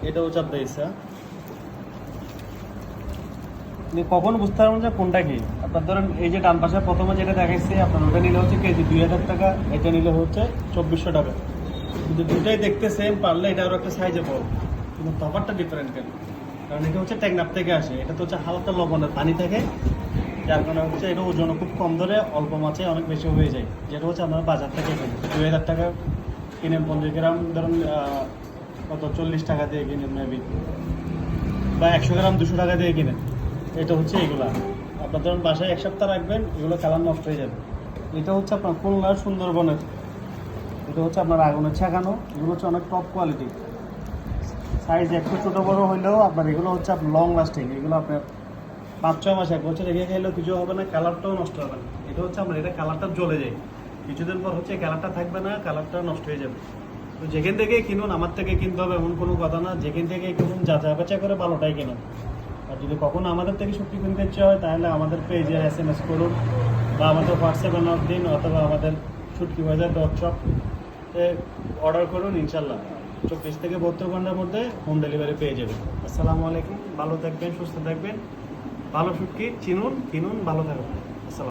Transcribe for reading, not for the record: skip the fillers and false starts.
এটা হচ্ছে আপনার ইচ্ছা। আপনি কখন বুঝতে পারবেন যে কোনটা কি? আপনার ধরেন এই যে ডান পাশে প্রথমে যেটা দেখাইছি আপনার ওটা নিলে হচ্ছে কেজি 2000 টাকা, এটা নিলে হচ্ছে 2400 টাকা। কিন্তু দুটাই দেখতে সেম, পারলে এটা আরও একটা সাইজে বড়, কিন্তু তফাৎটা ডিফারেন্ট কেন? কারণ এটা হচ্ছে টেকনাফ থেকে আসে, এটা তো হচ্ছে হালকা লবণের পানি থাকে, যার কারণে হচ্ছে এটা ওজনও খুব কম ধরে, অল্প মাছে অনেক বেশি হয়ে যায়। যেটা হচ্ছে আপনার বাজার থেকে কেনেন 2000 টাকা কিনেন, 50 গ্রাম ধরুন কত 40 টাকা দিয়ে কিনেন মেবি, বা 100 গ্রাম 200 টাকা দিয়ে কিনেন। এটা হচ্ছে এগুলা আপনার ধরুন বাসায় 1 সপ্তাহ রাখবেন, এগুলো কালার নষ্ট হয়ে যাবে। এটা হচ্ছে আপনার খুলনার সুন্দরবনের, এটা হচ্ছে আপনার আগুনে ছেঁকানো, এগুলো হচ্ছে অনেক টপ কোয়ালিটি। সাইজ একটু ছোটো বড়ো হইলেও আপনার এগুলো হচ্ছে আপনার লং লাস্টিং, এগুলো আপনার 5-6 মাস 1 বছর রেখে খাইলেও কিছু হবে না, কালারটাও নষ্ট হবে না। এটা হচ্ছে আপনার এটা কালারটা জ্বলে যায়, কিছুদিন পর হচ্ছে কালারটা থাকবে না, কালারটা নষ্ট হয়ে যাবে। তো যেখান থেকে কিনুন, আমার থেকে কিনতে হবে এমন কোনো কথা না, যেখান থেকে কিনুন যাচাই বাছাই করে ভালোটাই কিনুন। আর যদি কখনো আমাদের থেকে সত্যি কিনতে ইচ্ছে হয় তাহলে আমাদের পেজে SMS করুন, বা আমাদের হোয়াটসঅ্যাপে নক দিন, অথবা আমাদের শুটকি বাজার .shop অর্ডার করুন। ইনশাল্লাহ 24 থেকে 72 ঘন্টার মধ্যে হোম ডেলিভারি পেয়ে যাবেন। আসসালামু আলাইকুম, ভালো থাকবেন, সুস্থ থাকবেন, ভালো শুটকি চিনুন, কিনুন, ভালো থাকবেন।